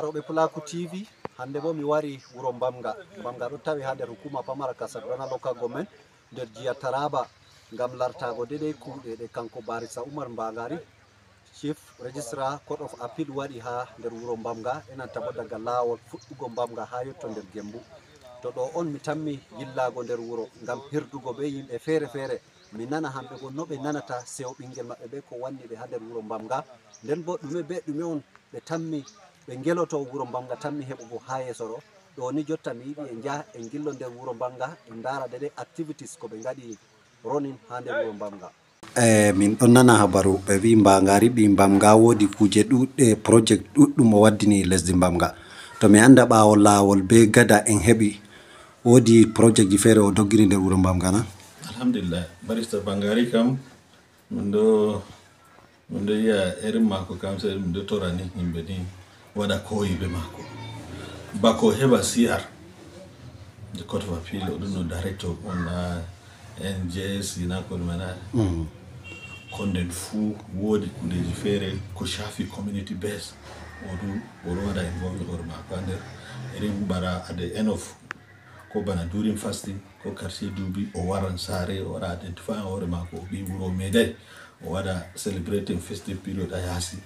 Aroɓe Pulaku TV hande bo mi wari wuro Bamga. Bamga ɗo tawi ha nder hukuma pamara ka Sardauna local government nder jiya Taraba ngam lartago dedei kuuɗe ɗe kanko Barisa Umar Mbagari chief registrar court of appeal waɗi ha nder wuro Bamga enanta bo daga lawol fuɗɗugo Bamga ha yetto nder Gembu. To ɗo on mi tammi yillago nder wuro ngam hirdugo be yimɓe fere mi nana hamɓe go no ɓe nanata sewo ɓingel maɓɓe be ko wanni ɓe ha nder wuro Bamga. Nden bo ɗume be ɗume on ɓe tammi ɓe ngeloto wuro Bamga tammi heɓugo ha yeso ɗo. Ɗo ni jotta mi yiɗi en jaha en gillo nder wuro Bamga en dara dede activities ko ɓe ngaɗi ronin ha nder wuro Bamga. Min ɗon nana habaru ɓe wi Mbagari ɓi Bamga wodi kuje ɗuɗɗe project ɗuɗɗum o waddini lesdi Bamga. To mi anda ɓawo lawol be gada en heɓi wodi project ji fere o doggiri nder wuro Bamga na? Alhamdulillah, barista Bangari kam min ɗo yiya irin mako kam sai min ɗo tora ni yimɓe ni waɗa koyi be mako bako heɓa CR the court of appeal o ɗum no director on NJS na ko mana konden fu wodi kuleji fere ko shafi community base o ɗo waɗa involve hore mako ha nder irin bara at the end of ko bana during fasting ko karshe duuɓi o waran sare o waɗa identify hore mako o ɓi wuro meɗai o waɗa celebrating festive period a yaasi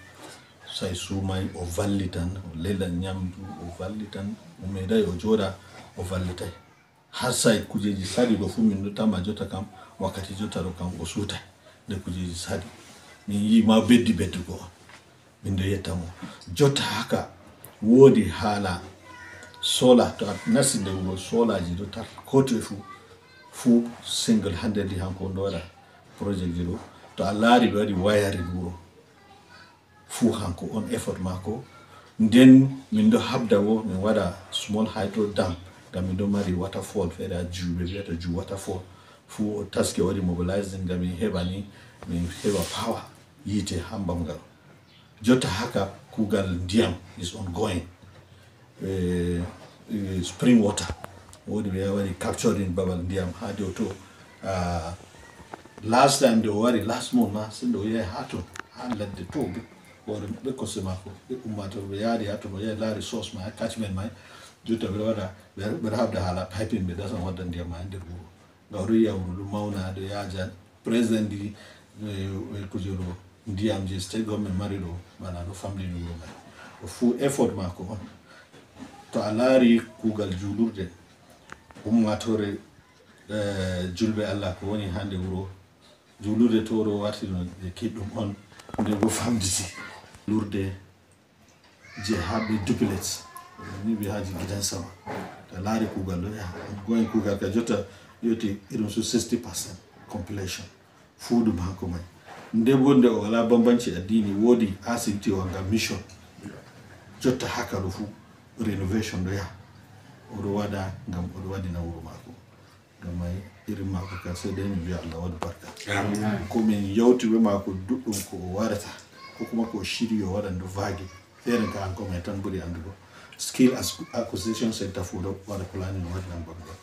sai sumai o vallitan o lelda nyamdu o vallitan o meɗai o joɗa o vallitai har sai kujeji sadi ɗo fu min ɗo tama jotta kam wakkati jotta ɗo kam o suutai nde kujeji sadi min yi ma beddugo on min ɗo yettamo jotta haka wodi haala sola to a nasti nde wuro solaji ɗo tar ko toye fu single handedly hanko on ɗo waɗa project ji ɗo to a laari ɓe waɗi wayarin wuro fu hanko on effort mako. Nden min ɗo habda wo min waɗa small hydro dam ngam min ɗo mari waterfall fere a juuɓe wiyata ju waterfall fu o taski o waɗi mobilizing ngam min heɓa ni min heɓa power yite ha Bamga jotta haka kugal ndiyam is ongoing. Spring water wodi ɓe waɗi capturing babal ndiyam ha dow to last time they wari last month na sindo yahi ha to ha ladde to ɓe kose mako ɓe ummatore ɓe yaari ha to ɓe yahi laari source ma catchment mai jotta ɓeɗo waɗa ɓeɗo habda haala piping ɓe dasan wadda ndiyam ma nder wuro nga oɗo yiya wuro ɗum mawna ɗo yaaja président ɗi kuje ɗo ndiyam je state government mari ɗo bana ɗo famɗini wuro mai o fu effort mako on. To a laari kugal julurde ummatore julɓe Allah ko woni hande wuro julurde to ɗo warti no je kiɗɗum on nde go famditi lurde je haɓe duplets ni ɓe haji gidan sama to a laari kugal ɗo goyen kugal ka jotta yoti irin su 60% compilation fu ɗum hanko mai nde bo nde o wala bambanci addini wodi asibiti o ngam mission jotta haka ɗo fu renovation ɗo yaha oɗo waɗa ngam oɗo waɗina wuro mako ngam mai irin mako ka sai dai mi wiya Allah waɗu barka ko min yawti be mako duɗɗum ko o warata ko kuma ko shiri o waɗan ɗo vague fere ka hanko mai tan ɓuri andugo skill acquisition center fu ɗo waɗa planning waɗinan Bamga.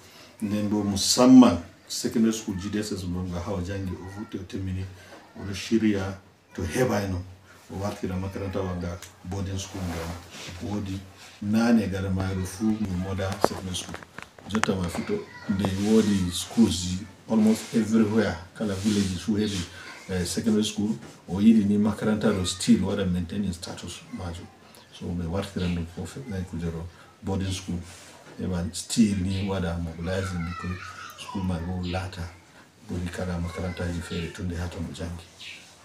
Nden bo musamman secondary school GDSS Bamga ha o jangi o futti o timmini oɗo shirya to heɓayno o wartira makaranta wanga boarding school ngam wodi nane gara maaro fu mi moda secondary school jotta ma fito nde wodi schools almost everywhere kala village fu heɓi secondary school o yiɗi ni makaranta ɗo still waɗa maintaining status majum so ɓe wartiran ɗum fof kujero boarding school heɓa still ni waɗa mobilizing ni koye school man bo laata ɓuri kala makarantaji feere to nde ha to mo jangi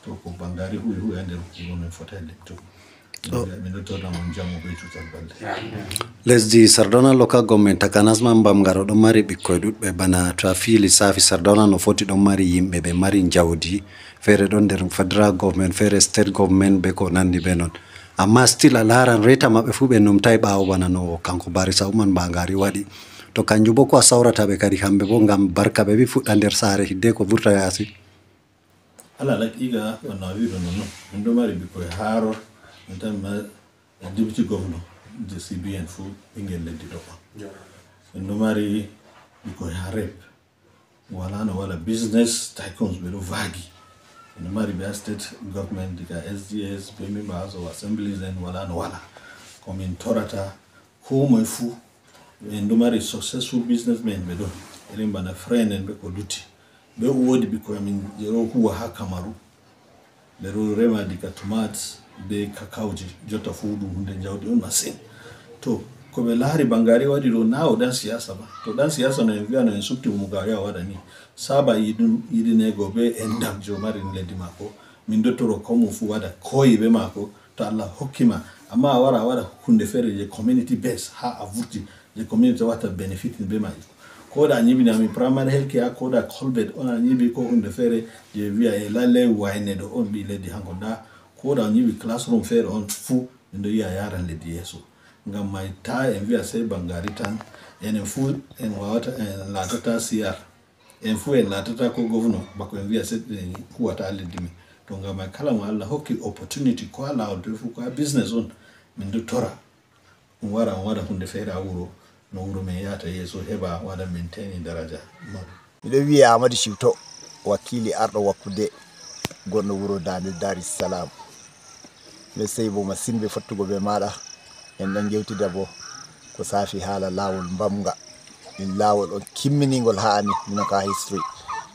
to ko Bangari huwi ha nder wuro men fota lepto lesdi Sardauna local government takanas man Bamga ɗon mari ɓikkoy ɗuɗɓe bana to a fi lissafi Sardauna no foti ɗon mari yimɓe ɓe mari jawdi fere ɗon nder federal government fere state government be ko nandi be non amma still a laran reta maɓɓe fu ɓe numtai ɓawo bana no kanko Barisa Umar Mbagari waɗi to kanjum bo ko a sawrata ɓe kadi hamɓe bo ngam barka ɓe wi fuɗɗa nder saare hidde ko vurta yaasi ala laqiga wanno wiɗo non min ɗo mari ɓikkoy haaror min tan ma deputy governor de CBN fu ɓingel leddi ɗo min ɗo mari ɓikkoy ha rep wala no waɗa business tycoons ɓe ɗo vaagi min ɗo mari ɓe ha state government diga SGS be member house of assemblies en wala no waɗa komin torata ko moy fu en do mari successful businessmen be do elim bana friend en be ko lutti be wodi bi ko min jero huwa ha Kamaru be ro rema dika tomates be kakauji jota fudu hunde jawdi on masin to ko be laari bangari wadi do nawo dan siyasa ba to dan siyasa no en wi'a no en subti mu gariya wada ni saba yidine go be en dam jo mari leddi mako min dottoro ko mu fu wada koyi be mako to Allah hokkima amma wara hunde fere je community base ha avurti je community wata benefit be mai ko da nyibi na mi primary health care ko da colbert ona nyibi ko hunde fere je wi'a e lalle wayne do on bi leddi hango da ko da nyibi classroom fere on fu ndo ya yaran leddi yeso ngam mai ta en wi'a sai bangari tan en fu en wata en latata CR en fu en latata ko governor bako en wi'a sai kuwata leddi mi to ngam mai kala mo Allah hokki opportunity ko ala o fu ko business on min do tora wara hunde fere a wuro no wuro men yata yeso heba wada maintain daraja mido wi'a Amadou Shiwto wakili ardo wakkude gonno wuro Dande Dar es Salaam le seybo masimbe fottugo be mada en dan gewtida bo ko safi hala lawol bamga in lawol on kimminingol ha ami min ka history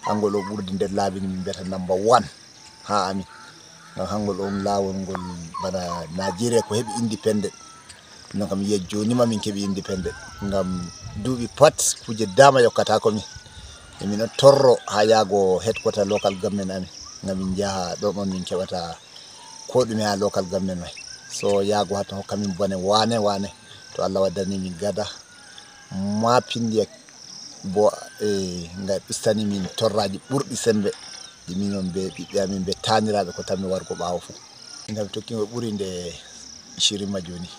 angol o burdi der laabi ni min beta number 1 ha ami ngam hangol on lawol ngol bana Nigeria ko hebi independent non kam ye joni ma min kebi independent ngam duubi pat kuje dama yokkata ko mi e min torro ha yago headquarter local government ami ngam min jaha do mon min kebata ko dume ha local government mai so yago hato hokka min bone wane to Allah waddani min gada ma pindi bo ngai bistani min torraji burdi sembe di minon be bibbe amin be tanirabe ko tammi wargo baawo fu ngam tokki mo buri nde shirima joni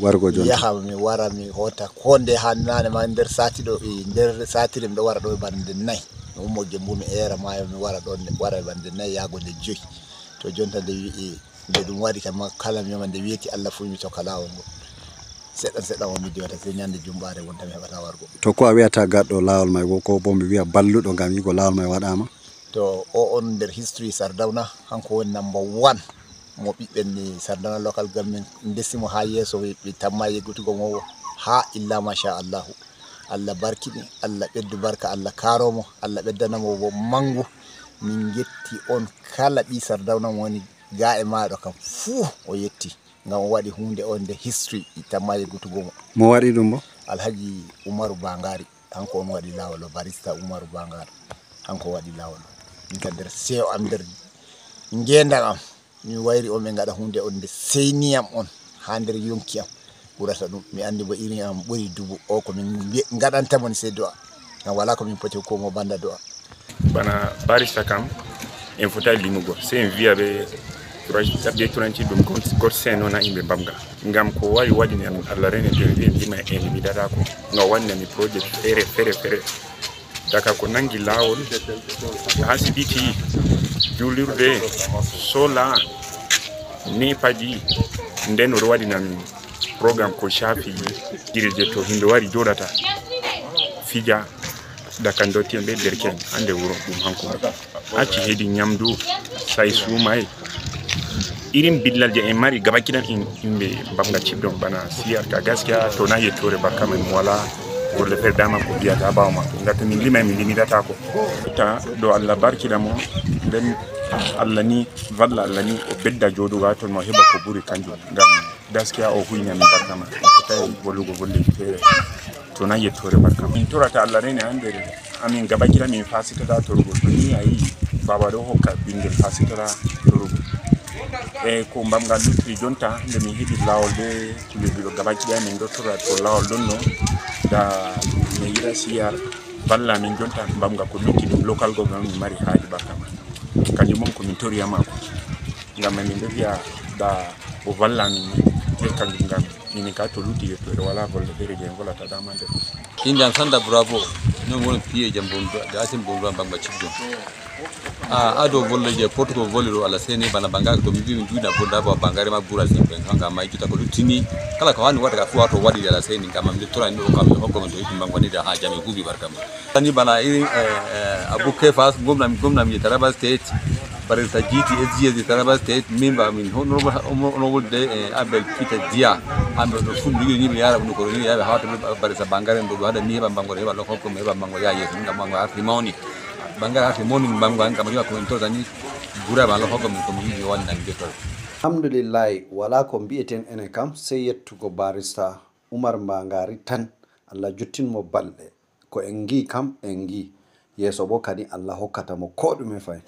wargo joni yaha mi wara mi hota konde hannane ma nder sati do nder satire mi do wara do bande nay no mo gembu mi era maayo mi wara do wara bande nay yago de joyi to jonta de wi de dum wadi kam kala mi mande wieti Allah fu mi to kala on sedan o mi diwata se nyande jumbare wonta mi hebata wargo to ko a wi'ata gaddo lawol mai ko bo mi wi'a balludo ngam yigo lawol mai wadama to o on der history Sardauna hanko woni number 1 mo bibbe ni Sardauna local government ndesimo ha yeso be tamma yegutugo mo ha illa masha Allah Allah barkini Allah beddu barka Allah karomo Allah beddanamo bo mangu min getti on kala bi Sardauna woni ga e maado kam fu o yetti ngam wadi hunde on de history tamma yegutugo mo wadi dum bo Alhaji Umaru Bangari hanko on wadi lawol barista Umaru Bangari hanko wadi lawol min kan der sew am der ngenda am mi wayri o men ngada hunde on de seyniyam on ha der yonki am burata dum mi andi bo iri am buri dubu o ko min ngadanta mon se do'a ngam wala ko min poti ko mo banda do'a bana barista kam en fota limugo se en via be be turanci dum gor seno na imbe bamga ngam ko wari wadi ni Allah rene de ndima en mi dada ko no wanne mi project fere daka ko nangi lawol hasibiti julirde sola ni paji nden o wadi nan program ko shafi dirije to hinde wari jodata fija daka ndoti be derken ande wuro dum hanko acci hedi nyamdu say sumay irin billal je en mari gabakidan imbe bamga cibdon bana siyar ka gaskiya to na yettore bakka men wala gorle fer dama ko biata bawma ngata min lima min limidata ko ta do Allah barkida mo den Allah ni valla Allah ni o bedda joduga to mo heba ko buri kanjum ngam gaskiya o huyna min barka ma tay bolugo golle fere to na yettore barka min torata Allah rene ande amin gabakida min fasita to rugo ni ayi baba do hokka bindel fasita to rugo e ko mbamga lutri jonta nde mi hebi lawol be tulibido gabakida min do tora to lawol donno da mi yida siyar balla min jonta mbamga ko lutti dum local government mari haaji bakama kanjum mon ko min toriyama ko ngam min defiya da o valla min e kanjum ngam min ka to lutti to wala golle fere je volata damande injan sanda bravo non won piye jambondo da asim bondo mbamba cibdo ado volle je portugo voliro ala sene bana banga to mi min duina bonda ba bangare ma bura sembe ngam mai kita ko lutini kala ko hani wata ka fuwa to wadi ala sene ngam mi tora ndo kam hokko do yimbe ngoni da ha jami gubi barkama tani bana iri abu kefas gomna mi taraba state barista jiti SGS Taraba State member min honorable de Abel Peter Dia ambe do fundi ni mi yara bu ko ni yara hawta barista bangare do hada ni heba bango heba lokko ko heba bango ya yeso ngam bango artimoni bangare artimoni bango ngam ma ko to tani bura ba lokko ko mi yi wannan geto alhamdulillah wala ko bi'eten ene kam sey yettugo barista Umar Mbangari tan Allah juttinmo balɗe ko en gi kam en gi yeso bo kadi Allah hokkata mo ko ɗume fay